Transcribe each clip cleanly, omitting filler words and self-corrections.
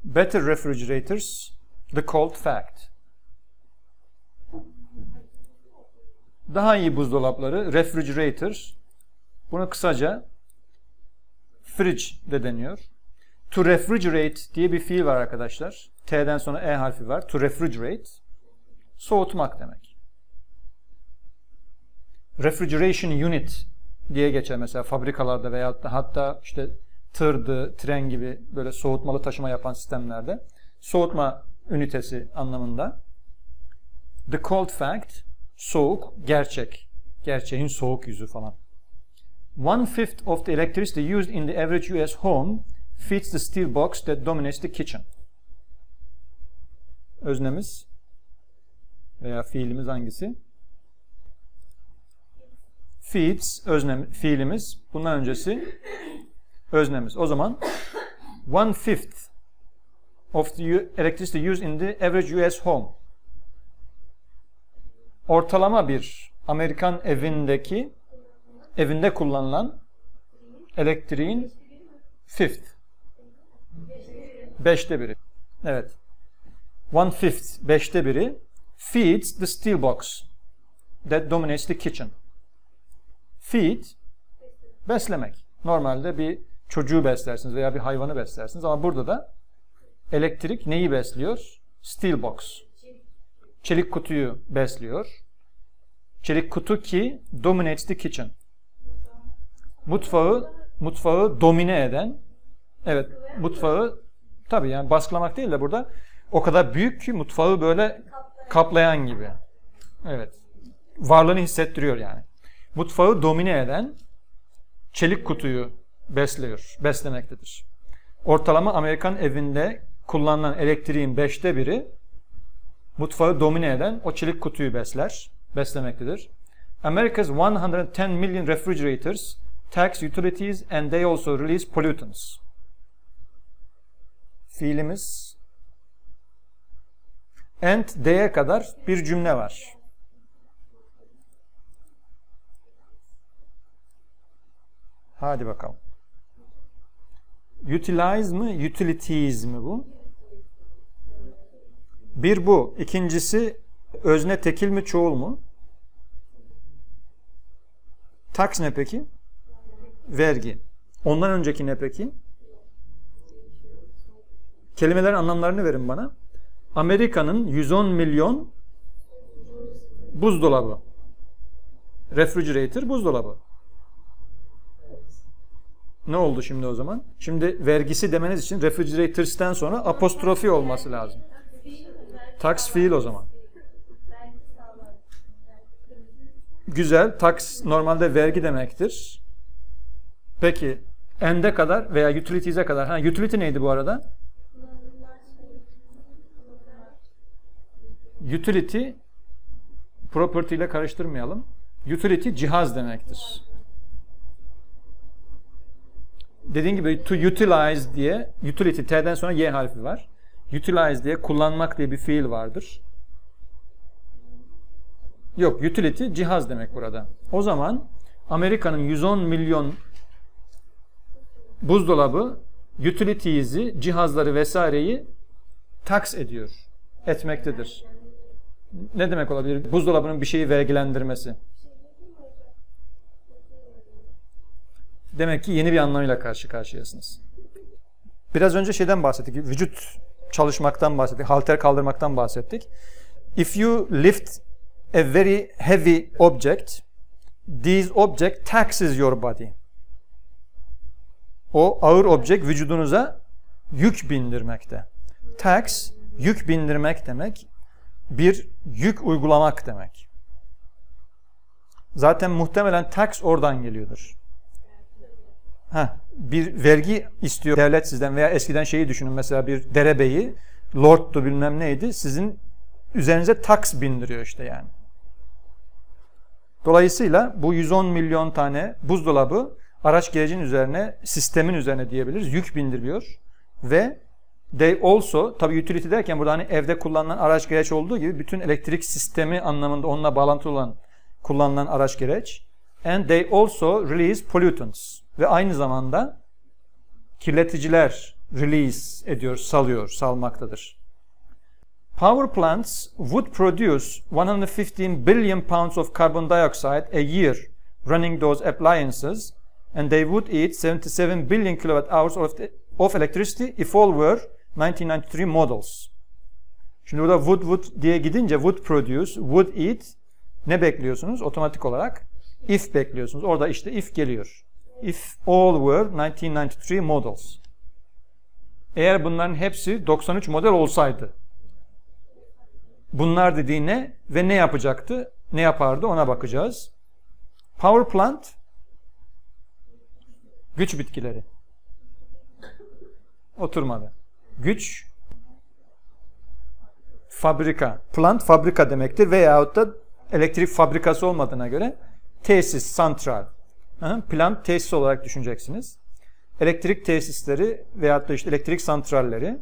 Better refrigerators, the cold fact. Daha iyi buzdolapları, refrigerator, bunu kısaca fridge de deniyor. To refrigerate diye bir fiil var arkadaşlar. T'den sonra E harfi var. To refrigerate, soğutmak demek. Refrigeration unit diye geçer mesela fabrikalarda veya hatta işte tırdı, tren gibi böyle soğutmalı taşıma yapan sistemlerde. Soğutma ünitesi anlamında. The cold fact, soğuk, gerçek. Gerçeğin soğuk yüzü falan. 1/5 of the electricity used in the average US home feeds the steel box that dominates the kitchen. Öznemiz veya fiilimiz hangisi? Feeds, fiilimiz. Bundan öncesi öznemiz. O zaman 1/5 of the electricity used in the average US home. Ortalama bir Amerikan evinde kullanılan elektriğin beşte biri. Evet. 1/5, beşte biri feeds the steel box that dominates the kitchen. Feed, beslemek. Normalde bir çocuğu beslersiniz veya bir hayvanı beslersiniz ama burada da elektrik neyi besliyor? Steel box. Çelik kutuyu besliyor. Çelik kutu ki dominates the kitchen. Mutfağı domine eden, evet, mutfağı tabii yani baskılamak değil de burada o kadar büyük ki mutfağı böyle kaplayan gibi. Evet. Varlığını hissettiriyor yani. Mutfağı domine eden çelik kutuyu beslemektedir. Ortalama Amerikan evinde kullanılan elektriğin 5'te biri mutfağı domine eden o çelik kutuyu beslemektedir. America's 110 million refrigerators tax utilities and they also release pollutants. Fiilimiz and they'e kadar bir cümle var. Hadi bakalım. Utilize mi, utilities mi bu? Bir bu. İkincisi özne tekil mi, çoğul mu? Tax ne peki? Vergi. Ondan önceki ne peki? Kelimelerin anlamlarını verin bana. Amerika'nın 110 milyon buzdolabı. Refrigerator, buzdolabı. Ne oldu şimdi o zaman? Şimdi vergisi demeniz için refrigerators'ten sonra apostrofi olması lazım. Tax fiil o zaman. Güzel. Tax normalde vergi demektir. Peki end'e kadar veya utilities'e kadar. Utility neydi bu arada? Utility property ile karıştırmayalım. Utility cihaz demektir. Dediğim gibi to utilize diye utility T'den sonra Y harfi var. Utilize diye kullanmak diye bir fiil vardır. Yok, utility cihaz demek burada. O zaman Amerika'nın 110 milyon buzdolabı utilities'i, cihazları vesaireyi tax ediyor. Etmektedir. Ne demek olabilir? Buzdolabının bir şeyi vergilendirmesi. Demek ki yeni bir anlamıyla karşı karşıyasınız. Biraz önce şeyden bahsettik. Vücut çalışmaktan bahsettik. Halter kaldırmaktan bahsettik. If you lift a very heavy object, this object taxes your body. O ağır object vücudunuza yük bindirmekte. Tax, yük bindirmek demek. Bir yük uygulamak demek. Zaten muhtemelen tax oradan geliyordur. Bir vergi istiyor devlet sizden veya eskiden şeyi düşünün, mesela bir derebeyi, lord'tu bilmem neydi, sizin üzerinize tax bindiriyor işte yani. Dolayısıyla bu 110 milyon tane buzdolabı araç gerecin üzerine, sistemin üzerine diyebiliriz, yük bindiriyor ve they also, tabii utility derken burada hani evde kullanılan araç gereç olduğu gibi bütün elektrik sistemi anlamında onunla bağlantılı olan kullanılan araç gereç, and they also release pollutants ve aynı zamanda kirleticiler release ediyor, salıyor, salmaktadır. Power plants would produce 115 billion pounds of carbon dioxide a year running those appliances, and they would eat 77 billion kilowatt hours of electricity if all were 1993 models. Şimdi burada would diye gidince would produce, would eat ne bekliyorsunuz? Otomatik olarak if bekliyorsunuz. Orada işte if geliyor. If all were 1993 models. Eğer bunların hepsi 93 model olsaydı. Bunlar dediği ne ve ne yapacaktı? Ne yapardı? Ona bakacağız. Power plant güç bitkileri. Oturmadı. Güç fabrika. Plant fabrika demektir veyahut da elektrik fabrikası olmadığına göre tesis, santral. Plant tesis olarak düşüneceksiniz. Elektrik tesisleri veyahut da işte elektrik santralleri.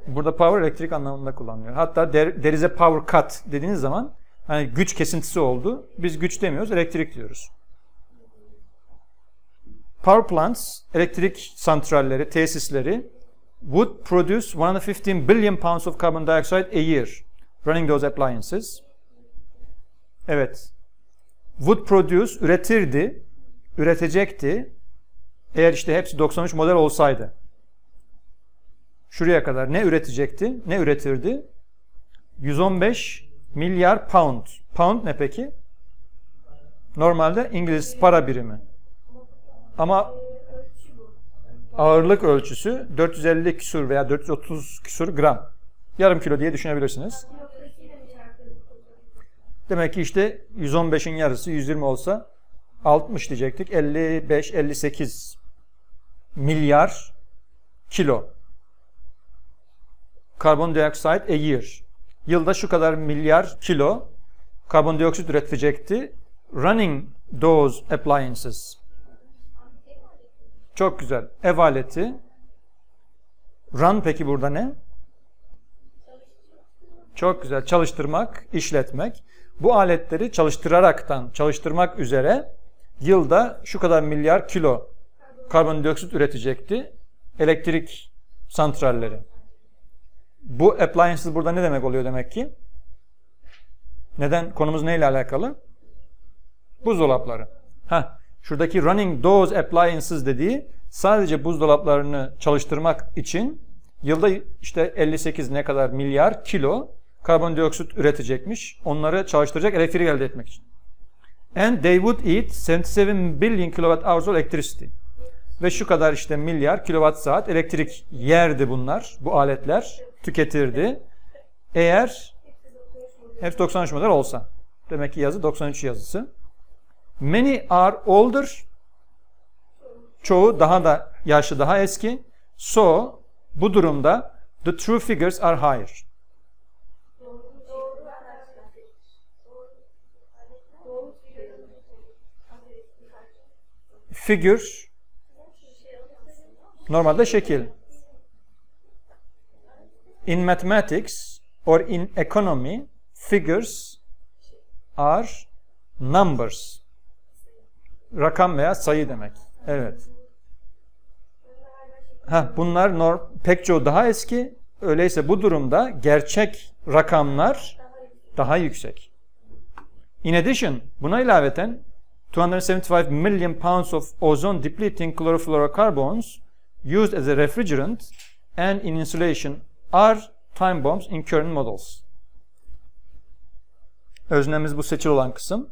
Burada power elektrik anlamında kullanılıyor. Hatta there is a power cut dediğiniz zaman hani güç kesintisi oldu. Biz güç demiyoruz, elektrik diyoruz. Power plants, elektrik santralleri, tesisleri would produce 115 billion pounds of carbon dioxide a year running those appliances. Evet. Would produce, üretirdi, üretecekti. Eğer işte hepsi 93 model olsaydı. Şuraya kadar ne üretecekti, ne üretirdi? 115 milyar pound. Pound ne peki? Normalde İngiliz para birimi. Ama ağırlık ölçüsü 450 küsur veya 430 küsur gram. Yarım kilo diye düşünebilirsiniz. Demek ki işte 115'in yarısı 120 olsa 60 diyecektik. 55-58 milyar kilo. Karbondioksit a year. Yılda şu kadar milyar kilo karbondioksit üretecekti. Running those appliances. Çok güzel. Ev aleti. Run peki burada ne? Çok güzel. Çalıştırmak, işletmek. Bu aletleri çalıştırmak üzere yılda şu kadar milyar kilo karbondioksit üretecekti. Elektrik santralleri. Bu appliances burada ne demek oluyor demek ki? Neden? Konumuz neyle alakalı? Buzdolapları. Şuradaki running those appliances dediği sadece buzdolaplarını çalıştırmak için yılda işte 58 ne kadar milyar kilo karbondioksit üretecekmiş. Onları çalıştıracak, elektrik elde etmek için. And they would eat 77 billion kilowatt hours of electricity. Ve şu kadar işte milyar kilowatt saat elektrik yerdi bunlar, bu aletler tüketirdi. Eğer hepsi 93 model olsa. Demek ki yazı 93 yazısı. Many are older. Çoğu daha da yaşlı, daha eski. So, bu durumda the true figures are higher. Figure normalde şekil. In mathematics or in economy, figures are numbers. Rakam veya sayı demek. Evet. Bunlar pek çoğu daha eski. Öyleyse bu durumda gerçek rakamlar daha yüksek. In addition, buna ilaveten 275 million pounds of ozone depleting chlorofluorocarbons used as a refrigerant and in insulation are time bombs in current models. Öznemiz bu seçili olan kısım.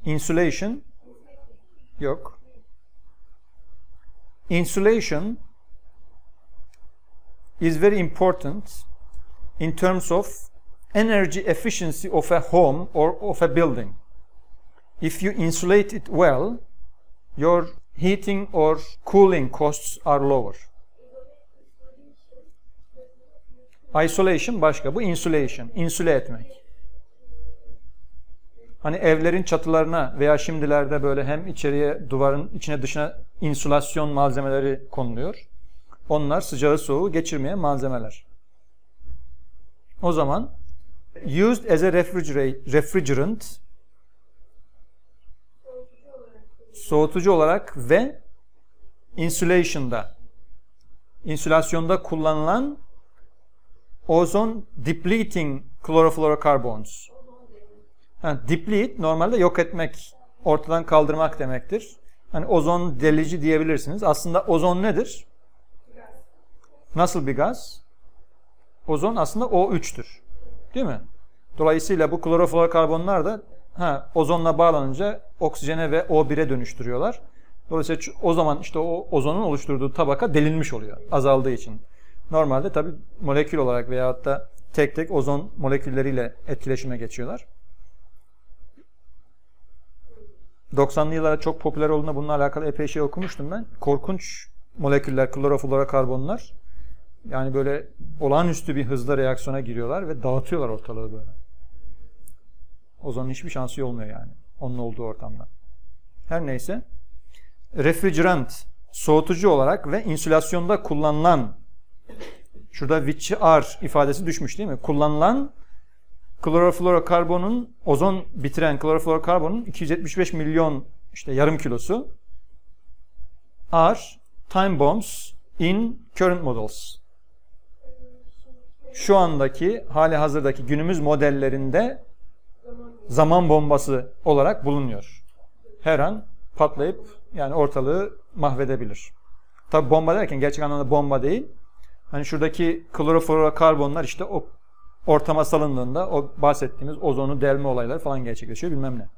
Insulation yok. Insulation is very important in terms of energy efficiency of a home or of a building. If you insulate it well, your heating or cooling costs are lower. Isolation başka. Bu insulation. İnsüle etmek. Hani evlerin çatılarına veya şimdilerde böyle hem içeriye, duvarın içine dışına insülasyon malzemeleri konuluyor. Onlar sıcağı soğuğu geçirmeyen malzemeler. O zaman Used as a refrigerant, soğutucu olarak ve insülasyonda kullanılan ozon depleting chlorofluorocarbons. Deplete normalde yok etmek, ortadan kaldırmak demektir. Hani ozon delici diyebilirsiniz. Aslında ozon nedir? Nasıl bir gaz? Ozon aslında O3'tür. Değil mi? Dolayısıyla bu klorofluorokarbonlar da ozonla bağlanınca oksijene ve O1'e dönüştürüyorlar. Dolayısıyla o zaman işte o ozonun oluşturduğu tabaka delinmiş oluyor azaldığı için. Normalde tabii molekül olarak veyahut da tek tek ozon molekülleriyle etkileşime geçiyorlar. 90'lı yıllarda çok popüler olduğunda bununla alakalı epey şey okumuştum ben. Korkunç moleküller, klorofluorokarbonlar. Yani böyle olağanüstü bir hızla reaksiyona giriyorlar ve dağıtıyorlar ortalığı böyle. Ozonun hiçbir şansı olmuyor yani. Onun olduğu ortamda. Her neyse. Refrigerant, soğutucu olarak ve insülasyonda kullanılan, şurada which are ifadesi düşmüş değil mi? Kullanılan klorofluorokarbonun, ozon bitiren klorofluorokarbonun 275 milyon işte yarım kilosu are time bombs in current models. Şu andaki hali hazırdaki günümüz modellerinde zaman bombası olarak bulunuyor. Her an patlayıp yani ortalığı mahvedebilir. Tabi bomba derken gerçek anlamda bomba değil. Hani şuradaki klorofluorokarbonlar işte o ortama salındığında o bahsettiğimiz ozonu delme olayları falan gerçekleşiyor bilmem ne.